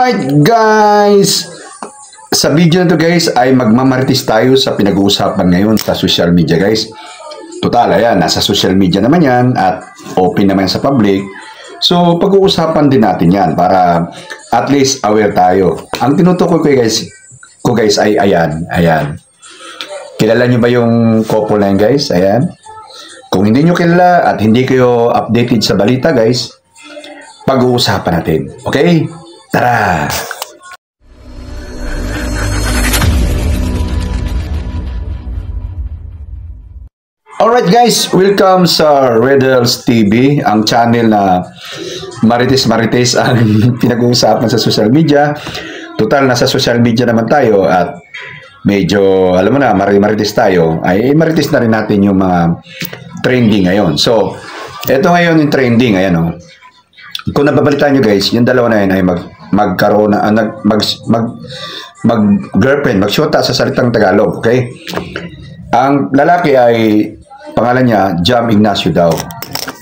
Alright guys, sa video na to guys ay magmamarites tayo sa pinag-uusapan ngayon sa social media guys. Total, ayan, nasa social media naman yan at open naman sa public. So pag-uusapan din natin yan para at least aware tayo. Ang tinutukoy ko guys ay ayan. Kilala nyo ba yung couple na yan guys? Ayan. Kung hindi nyo kilala at hindi kayo updated sa balita guys, pag-uusapan natin. Okay? Tara! Alright guys, welcome sa Redels TV, ang channel na marites-marites ang pinag-uusapan sa social media. Total, nasa social media naman tayo at medyo, alam mo na, marites tayo. Ay marites na rin natin yung mga trending ngayon. So, eto ngayon yung trending, ayan o. Kung nababalitaan nyo guys, yung dalawa na yun ay magkaroon na, mag-girlfriend, mag-shota sa salitang Tagalog, okay? Ang lalaki ay, pangalan niya, Jam Ignacio daw.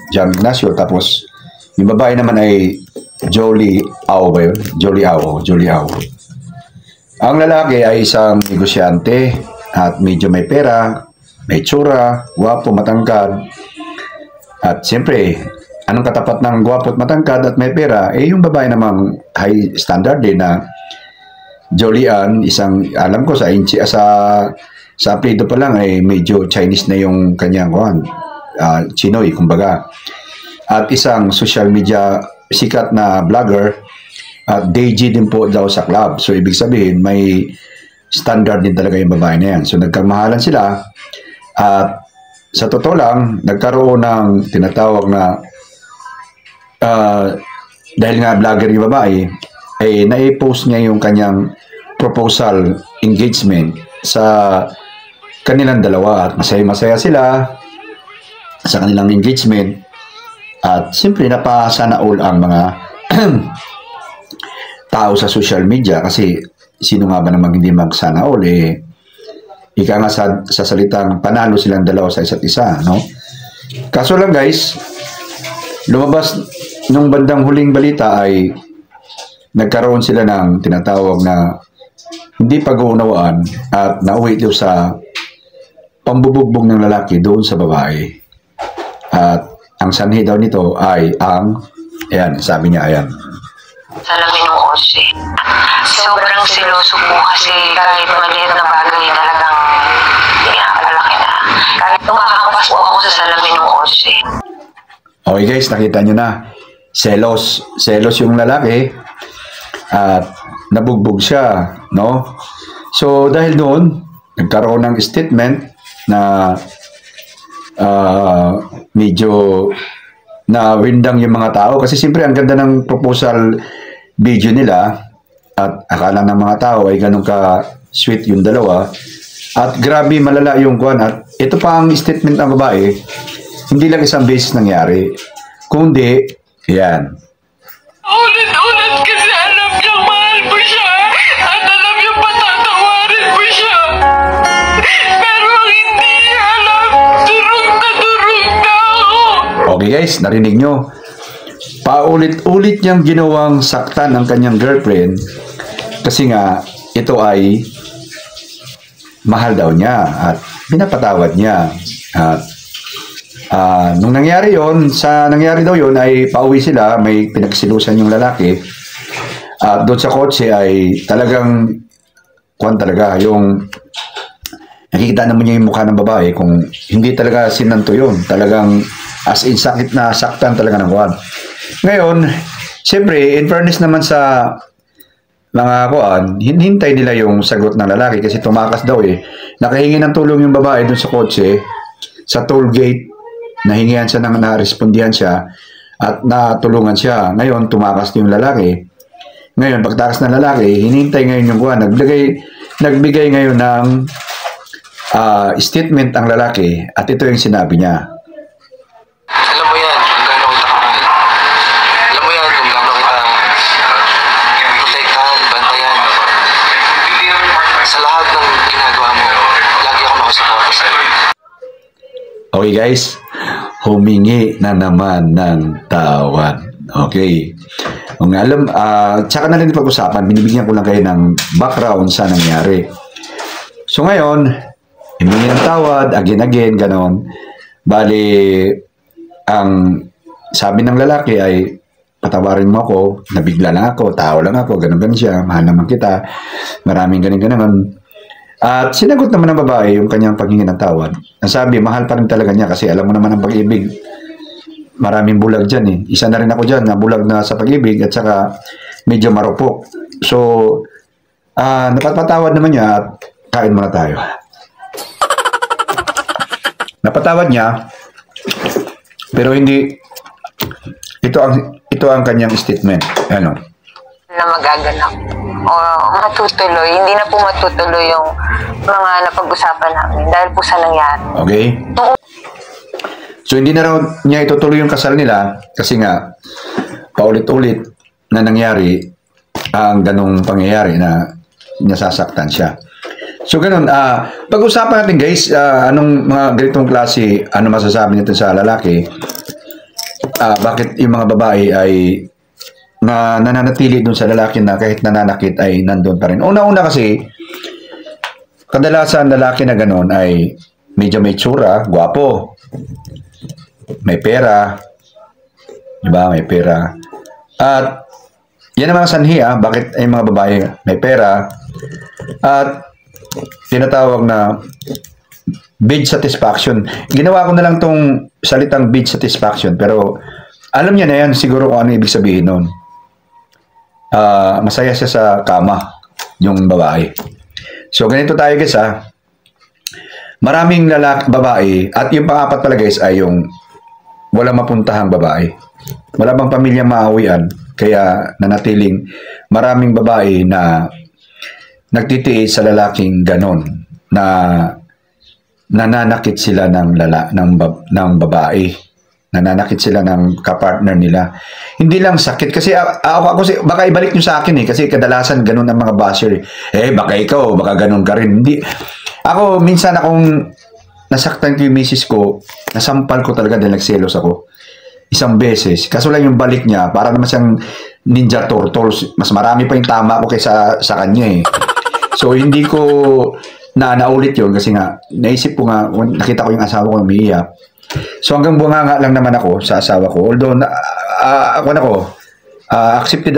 Jam Ignacio, tapos, yung babae naman ay Jolie Ao ba yun? Jolie Ao. Ang lalaki ay isang negosyante at medyo may pera, may tsura, guwapo, matangkad. At siyempre, anong katapat ng guwapo at matangkad at may pera? Eh, yung babae namang high standard din na Jolian, isang, alam ko sa apelyido pa lang ay medyo Chinese na yung kanyang Chinoy, kumbaga. At isang social media sikat na vlogger at DJ din po daw sa club. So, ibig sabihin, may standard din talaga yung babae na yan. So, nagkamahalan sila at sa totoo lang, nagkaroon ng tinatawag na dahil nga vlogger yung babae, ay nai-post niya yung kanyang proposal engagement sa kanilang dalawa at masaya-masaya sila sa kanilang engagement at siyempre napasana all ang mga tao sa social media kasi sino nga ba namang hindi magsana all ika nga sa salitang panalo silang dalawa sa isa't isa, no? Kaso lang guys, lumabas nung bandang huling balita ay nagkaroon sila ng tinatawag na hindi pag-uunawaan at nauwi ito sa pambubugbog ng lalaki doon sa babae. At ang sanhi daw nito ay ayan, sabi niya, ayan. Salamin ng Ose. Sobrang siloso po kasi kahit maliit na bagay talagang pinapalaki na. Kahit tumakapas po ako sa salamin ng Ose. Okay guys, nakita nyo na. Selos yung lalaki at nabugbog siya, no? So dahil doon, nagkaroon ng statement na medyo na windang yung mga tao kasi siyempre ang ganda ng proposal video nila at akala ng mga tao ay ganun ka sweet yung dalawa at grabe malala yung kuwan at ito pa ang statement ng babae, hindi lang isang beses nangyari kundi yan. Ulit-ulit kasi alam niyang mahal mo siya at alam niyang patatawarin mo siya. Pero hindi niya alam, durog na ako. Okay guys, narinig nyo. Paulit-ulit niyang ginawang saktan ang kanyang girlfriend kasi nga ito ay mahal daw niya at pinapatawad niya. At nung nangyari daw yon ay pauwi sila, may pinagsilusan yung lalaki at doon sa kotse ay talagang talaga yung nakikita naman niya yung mukha ng babae kung hindi talaga sinanto yun, talagang as in sakit na saktan talaga ng kuwan. Ngayon, siyempre, in fairness naman sa mga hinintay nila yung sagot ng lalaki kasi tumakas daw nakahingi ng tulong yung babae doon sa kotse sa toll gate. Nahingihan siya narespondihan siya at natulungan siya. Ngayon, tumakas yung lalaki. Ngayon, pagtakas ng lalaki, hinintay ngayon yung kuha. Nagbigay ngayon ng statement ang lalaki at ito yung sinabi niya. Alam mo yan kung gaano kita kamahal. Alam mo yan kung gaano kita protektahan, bantayan. Sa lahat ng ginagawa mo, lagi ako nakasuporta sa'yo. Okay guys, humingi na naman ng tawad. Okay. Kung alam, tsaka na rin pag-usapan, binibigyan ko lang kayo ng background sa nangyari. So ngayon, humingi ng tawad, again, ganon. Bali, ang sabi ng lalaki ay, patawarin mo ako, nabigla lang ako, tao lang ako, ganon siya, mahal naman kita, maraming ganon. At sinagot naman ng babae yung kanyang paghingi ng tawad. Ang sabi, mahal pa rin talaga niya kasi alam mo naman ang pag-ibig. Maraming bulag dyan eh. Isa na rin ako dyan na bulag na sa pag-ibig at saka medyo marupok. So, napatawad naman niya at kain muna tayo. Napatawad niya, pero hindi, ito ang kanyang statement. Ano? Na magaganap o matutuloy. Hindi na po matutuloy yung mga napag-usapan namin dahil po sa nangyari. Okay? So, hindi na raw niya itutuloy yung kasal nila kasi nga, paulit-ulit na nangyari ang ganong pangyayari na nasasaktan siya. So, ganun. Pag-usapan natin guys, anong mga ganitong klase, ano masasabi nito sa lalaki, bakit yung mga babae ay nananatili dun sa lalaki na kahit nananakit ay nandun pa rin. Una-una kasi, kadalasan lalaki na ganun ay medyo may tsura, gwapo, may pera, diba? May pera. At yan ang mga sanhi, bakit ay mga babae may pera at tinatawag na bid satisfaction. Ginawa ko na lang tong salitang bid satisfaction pero alam niya na yan siguro kung ano ibig sabihin nun. Masaya siya sa kama yung babae. So ganito tayo guys maraming babae at yung pang-apat pala guys ay yung wala mapuntahang babae. Wala bang pamilya maawian kaya nanatiling maraming babae na nagtitiis sa lalaking ganon na nananakit sila ng babae. Nananakit sila ng kapartner nila. Hindi lang sakit kasi ako baka ibalik nyo sa akin kasi kadalasan ganun ang mga basher. Baka ikaw, baka ganun ka rin. Hindi. Ako, minsan akong nasaktan ko yung misis ko, nasampal ko talaga dahil nagselos ako. Isang beses. Kaso lang yung balik niya, para naman siyang ninja turtles. Mas marami pa yung tama ko kaysa sa kanya So, hindi ko naulit yun kasi nga, naisip ko nga, nakita ko yung asawa ko umiiyak. So, hanggang bunganga lang naman ako sa asawa ko. Although,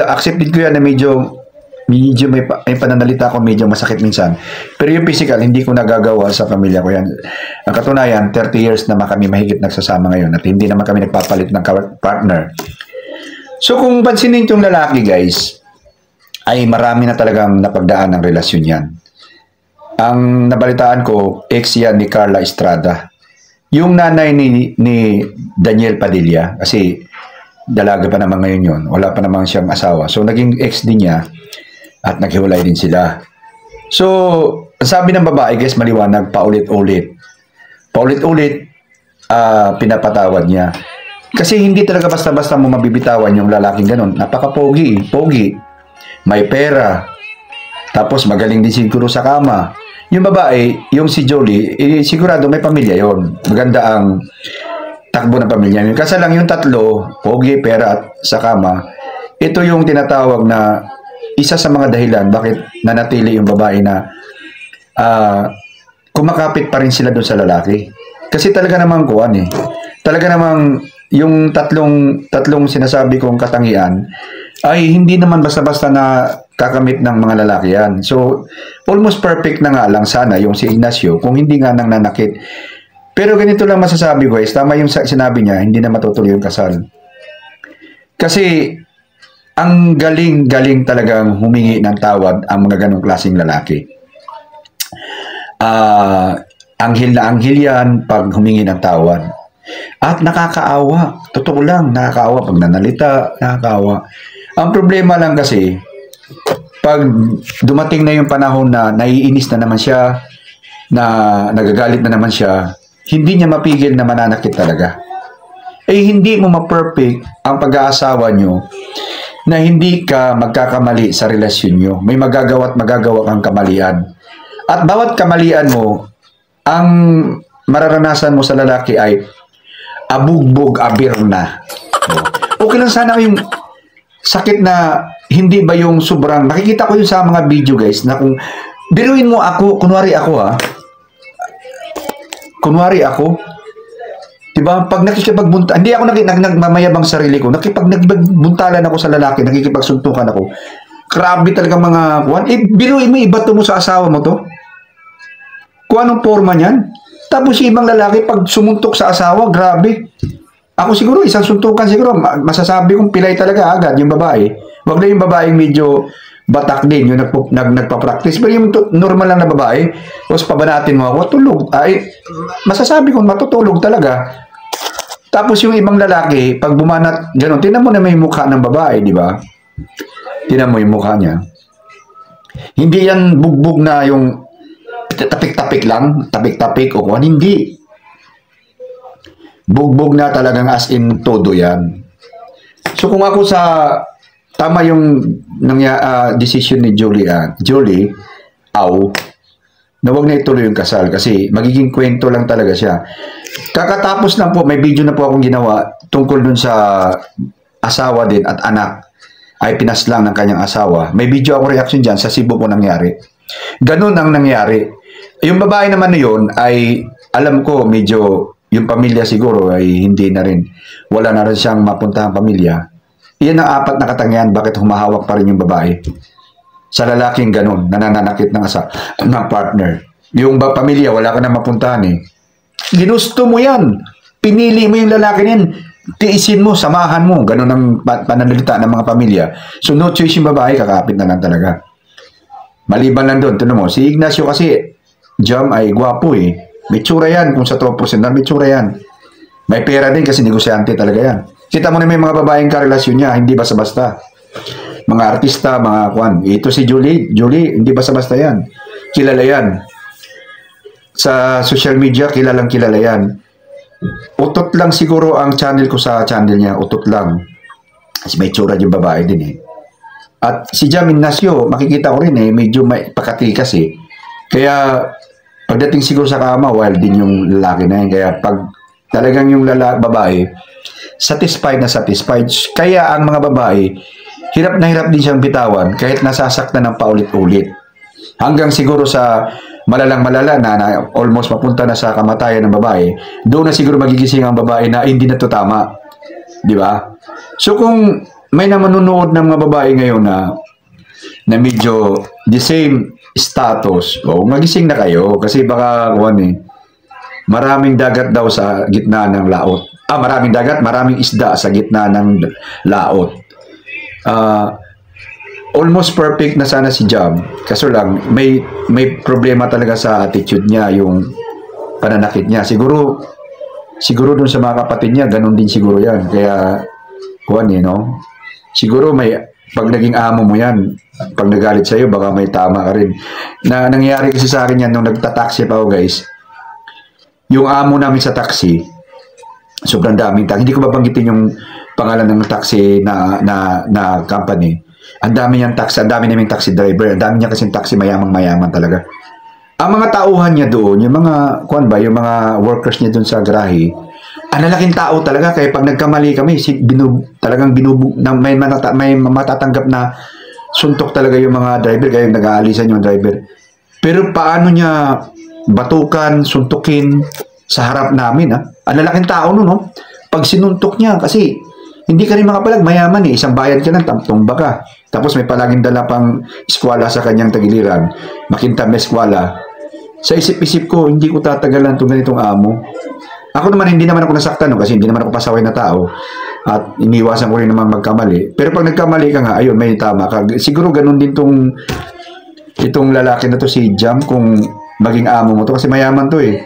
accepted ko yan na medyo may pananalita ko medyo masakit minsan. Pero yung physical, hindi ko nagagawa sa pamilya ko yan. Ang katunayan, 30 years na kami mahigit nagsasama ngayon at hindi naman kami nagpapalit ng partner. So kung pansinin yung lalaki guys, ay marami na talagang napagdaan ng relasyon yan. Ang nabalitaan ko, ex yan ni Carla Estrada. Yung nanay ni Daniel Padilla, kasi dalaga pa naman ngayon yun, wala pa naman siyang asawa. So naging ex din niya at naghiwalay din sila. So, sabi ng babae guys, maliwanag, paulit-ulit. Paulit-ulit, pinapatawad niya. Kasi hindi talaga basta-basta mo mabibitawan yung lalaking ganun. Napaka-pogi, may pera, tapos magaling din siguro sa kama. Yung babae, yung si Jolie, sigurado may pamilya yon. Maganda ang takbo ng pamilya. Kasi lang yung tatlo, pogi, pera at sa kama, ito yung tinatawag na isa sa mga dahilan bakit nanatili yung babae na kumakapit pa rin sila doon sa lalaki. Kasi talaga namang talaga namang yung tatlong sinasabi kong katangian ay hindi naman basta-basta na kakamit ng mga lalaki yan. So, almost perfect na nga lang sana yung si Ignacio kung hindi nga nang nanakit. Pero ganito lang masasabi ko guys, tama yung sinabi niya, hindi na matutuloy yung kasal. Kasi ang galing-galing talagang humingi ng tawad ang mga ganong klaseng lalaki. Anghel na anghel yan pag humingi ng tawad. At nakakaawa. Totoo lang, nakakaawa. Pag nanalita, nakakaawa. Ang problema lang kasi, pag dumating na yung panahon na naiinis na naman siya, na nagagalit na naman siya, hindi niya mapigil na mananakit talaga. Hindi mo ma-perfect ang pag-aasawa nyo na hindi ka magkakamali sa relasyon nyo. May magagawa at magagawa kang kamalian. At bawat kamalian mo, ang mararanasan mo sa lalaki ay abugbog, abir na. Okay lang sana yung sakit na hindi ba yung sobrang, nakikita ko yun sa mga video guys, na kung, biruin mo ako, kunwari ako, diba, pag nakikipagbunta, hindi ako nagmamayabang sarili ko, nakipagbuntala ako sa lalaki, nakikipagsuntukan ako, grabe talaga mga, biruin mo, ibato mo sa asawa mo to, kung anong forma niyan, tapos yung ibang lalaki, pag sumuntok sa asawa, grabe, ako siguro, isang suntukan siguro, masasabi kong pilay talaga agad yung babae. Wag na yung babaeng medyo batak din, yung nagpa-practice. Pero yung normal lang na babae, tapos pabanatin mo ako, tulog. Ay, masasabi kong matutulog talaga. Tapos yung ibang lalaki, pag bumanat, gano'n, tinan mo na may mukha ng babae, di ba? Tinan mo yung mukha niya. Hindi yan bugbog na yung tapik-tapik lang, tapik-tapik o kung hindi. Bugbog na talagang as in todo yan. So kung ako tama yung decision ni Julie, na wag na ituloy yung kasal kasi magiging kwento lang talaga siya. Kakatapos lang po, may video na po akong ginawa tungkol dun sa asawa din at anak ay pinaslang ng kanyang asawa. May video ako reaction dyan, sa Cebu po nangyari. Ganun ang nangyari. Yung babae naman na yun ay, alam ko, medyo yung pamilya siguro ay hindi na rin, wala na rin siyang mapuntahang pamilya. Iyan ang apat na katangian bakit humahawak pa rin yung babae sa lalaking ganun, nananakit ng partner. Yung pamilya, wala ka na mapuntahan eh. Ginusto mo yan. Pinili mo yung lalaki niyan. Tiisin mo, samahan mo. Ganun ang pananalita ng mga pamilya. So no choice yung babae, kakapit na lang talaga. Maliban lang doon, tinan mo, si Ignacio kasi, Jam ay gwapo eh. May tsura yan, kung sa 12% na may tsura yan. May pera din kasi negosyante talaga yan. Kita mo na may mga babaeng karelasyon niya, hindi basta-basta. Mga artista, mga kwan. Ito si Julie, hindi basta-basta yan. Kilala yan. Sa social media, kilalang kilala yan. Utot lang siguro ang channel ko sa channel niya, utot lang. Kasi may tsura yung babae din eh. At si Jam Ignacio, makikita ko rin eh, medyo may pakatikas eh. Kaya, pagdating siguro sa kama, wild din yung lalaki na yun. Kaya pag talagang yung babae, satisfied na satisfied. Kaya ang mga babae, hirap na hirap din siyang bitawan kahit nasasaktan ng paulit-ulit. Hanggang siguro sa malalang-malala na almost mapunta na sa kamatayan ng babae, doon na siguro magigising ang babae na hindi na to tama. Di ba? So kung may nanonood ng mga babae ngayon na medyo the same status, o magising na kayo kasi baka maraming dagat daw sa gitna ng laot. Maraming dagat, maraming isda sa gitna ng laot. Almost perfect na sana si Jam. Kaso lang, may problema talaga sa attitude niya, yung pananakit niya. Siguro dun sa mga kapatid niya, ganun din siguro yan. Kaya, siguro pag naging amo mo yan, pag nagalit sa'yo, baka may tama ka rin. Nangyari kasi sa akin yan, nung nagtataksi pa ako guys, yung amo namin sa taxi, sobrang daming taxi. Hindi ko babanggitin yung pangalan ng taxi na company. Ang dami niyang taxi, ang dami naming taxi driver, ang dami niya kasing taxi, mayamang-mayaman talaga. Ang mga tauhan niya doon, yung mga, yung mga workers niya doon sa garahe, ang lalaking tao talaga, kaya pag nagkamali kami, talagang binubog, may matatanggap na suntok talaga yung mga driver, kaya nag-aalisan yung driver. Pero paano niya batukan, suntukin sa harap namin, ang lalaking tao nun, no? Pag sinuntok niya, kasi hindi ka rin makapalag, mayaman eh, isang bayad ka lang, tumba ka. Tapos may palaging dala pang eskwala sa kanyang tagiliran, makintab na eskwala. Sa isip-isip ko, hindi ko tatagalan itong ganitong amo. Ako naman, hindi naman ako nasaktan, no? Kasi hindi naman ako pasaway na tao. At iniwasan ko rin naman magkamali. Pero pag nagkamali ka nga, ayun, may tama ka. Siguro ganun din itong lalaki na to, si Jam, kung maging amo mo to. Kasi mayaman to eh.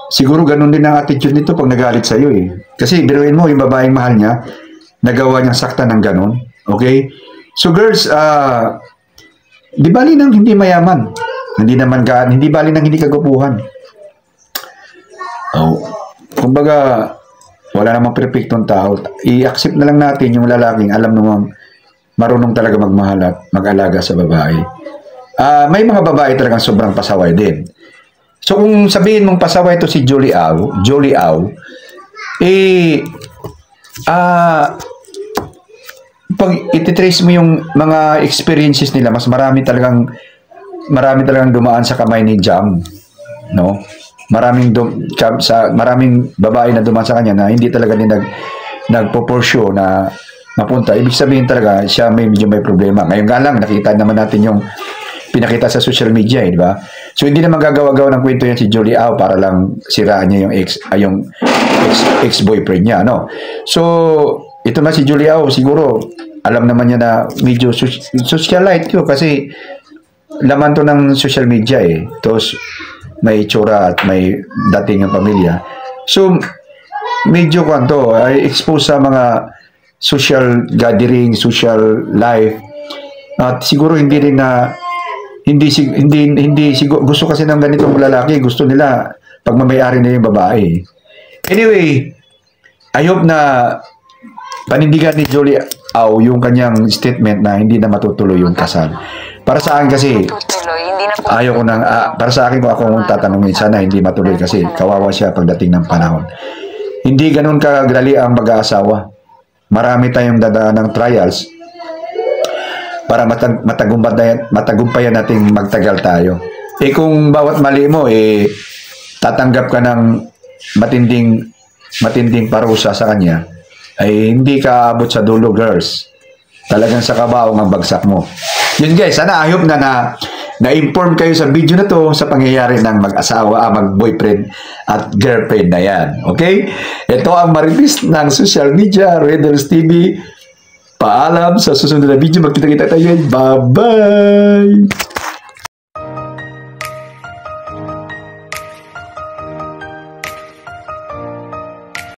Siguro ganun din ang attitude nito pag nagalit sa'yo eh. Kasi biruin mo, yung babaeng mahal niya, nagawa niyang saktan ng ganun. Okay? So girls, di bali nang hindi mayaman. Hindi bali nang hindi kagupuhan. Kumbaga, wala namang perfectong tao. I-accept na lang natin yung lalaking alam namang marunong talaga magmahal at mag-alaga sa babae. May mga babae talagang sobrang pasaway din. So kung sabihin mong pasaway ito si Julie Au, pag ititrace mo yung mga experiences nila, mas marami talagang dumaan sa kamay ni Jam, no? Maraming babae na dumaan sa kanya na hindi talaga nagpo-pursue na mapunta. Ibig sabihin talaga siya medyo may problema. Ngayon nga lang nakita naman natin yung pinakita sa social media, di ba? So hindi naman gagawa-gawa ng kwento yan si Julie Au para lang siraan niya yung ex-boyfriend niya, no? So ito na si Julie Au, siguro alam naman niya na medyo socialite yun kasi laman to ng social media eh. Tapos may tsura at may dating ng pamilya. So medyo kanto ay expose sa mga social gathering, social life. At siguro hindi rin na hindi siguro gusto kasi ng ganitong lalaki, gusto nila pagmamayari nila yung babae. Anyway, I hope na panindigan ni Julie Au yung kanyang statement na hindi na matutuloy yung kasal. Para sa akin kasi Tutuloy, hindi na po. ayaw ko nang para sa akin kung ako tatanungin, sana hindi matuloy kasi kawawa siya pagdating ng panahon. Hindi ganun kagadali ang mag-aasawa. Marami tayong dadaan ng trials para matagumpayan nating magtagal tayo. Eh kung bawat mali mo tatanggap ka ng matinding parusa sa kanya, ay hindi ka abot sa dulo, girls. Talagang sa kabaong ang bagsak mo. Yun guys, sana I hope na-inform kayo sa video na to sa pangyayari ng mag-asawa, mag-boyfriend at girlfriend na yan. Okay? Ito ang marilis ng social media, Redels TV. Paalam sa susunod na video. Magkita-kita tayo. Bye-bye!